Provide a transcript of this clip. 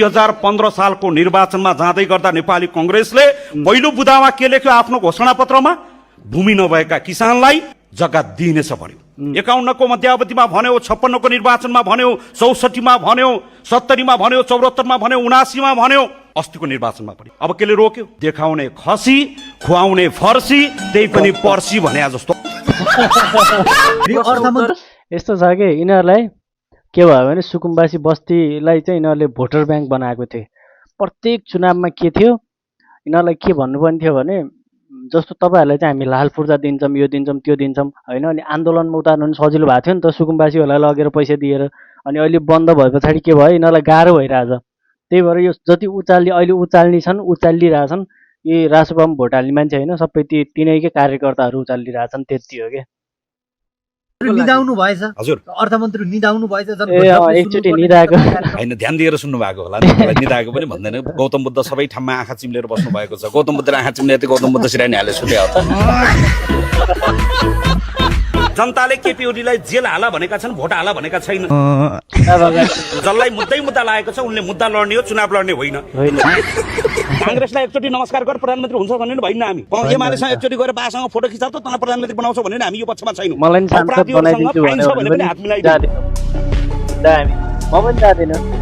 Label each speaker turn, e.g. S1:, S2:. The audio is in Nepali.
S1: 2015 सालको निर्वाचनमा जाँदै गर्दा नेपाली कांग्रेसले पहिलो बुदामा के लेख्यो आफ्नो घोषणा पत्रमा? भूमि नभएका किसानलाई जग्गा दिइनेछ भन्यो। 51 को मध्यावधिमा भन्यो, 56 को निर्वाचनमा भन्यो, 64 मा भन्यो, 70 मा भन्यो, 74 मा भन्यो, 79 मा भन्यो, अस्तिको निर्वाचनमा पनि। अब केले रोक्यो? देखाउने खसी, खुवाउने फर्सी, त्यही पनि पर्सी भने जस्तो।
S2: यस्तो छ कि यिनीहरूलाई के भयो भने सुकुम्बासी बस्तीलाई चाहिँ यिनीहरूले भोटर ब्याङ्क बनाएको थिए। प्रत्येक चुनावमा के थियो, यिनीहरूलाई के भन्नुपर्ने थियो भने जस्तो तपाईँहरूलाई चाहिँ हामी लाल पूर्जा दिन्छौँ, यो दिन्छौँ, त्यो दिन्छौँ होइन। अनि आन्दोलनमा उतार्नु पनि सजिलो भएको थियो नि त सुकुम्बासीहरूलाई लगेर पैसा दिएर। अनि अहिले बन्द भए पछाडि के भयो, यिनीहरूलाई गाह्रो भइरहेछ। त्यही भएर यो जति अहिले उचाल्ने छन्, उचालिरहेछन्। यी रासोपामा भोट हाल्ने मान्छे होइन, सबै तिनैकै कार्यकर्ताहरू उचालिरहेछन्, त्यति हो क्या।
S3: निदाउनु भएछ
S1: हजुर,
S3: अर्थमन्त्री निदाउनु भएछ।
S2: एकचोटि निदाएको
S1: होइन, ध्यान दिएर सुन्नु भएको होला। निदाएको पनि भन्दैन। गौतम बुद्ध सबै ठाउँमा आँखा चिम्लेर बस्नु भएको छ। गौतम बुद्ध आँखा चिम्लेर गौतम बुद्ध सिरानी हाले सुत्यो। जनताले केपी ओलीलाई जेल हाला भनेका छन्, भोट हाला भनेका छैन। जसलाई मुद्दा लागेको छ उनले मुद्दा लड्ने हो, चुनाव लड्ने होइन। कांग्रेसलाई एकचोटि नमस्कार गर प्रधानमन्त्री हुन्छ भन्ने भइन हामी। एमालेसँग एकचोटि गएर बासँग फोटो खिचाउ त तँलाई प्रधानमन्त्री बनाउँछौ भने हामी यो पक्षमा छैनौँ।
S2: मलाई सांसद बनाइदिन्छु भने पनि
S1: पनि हात मिलाइदिनु।
S2: म पनि जाँदिनँ।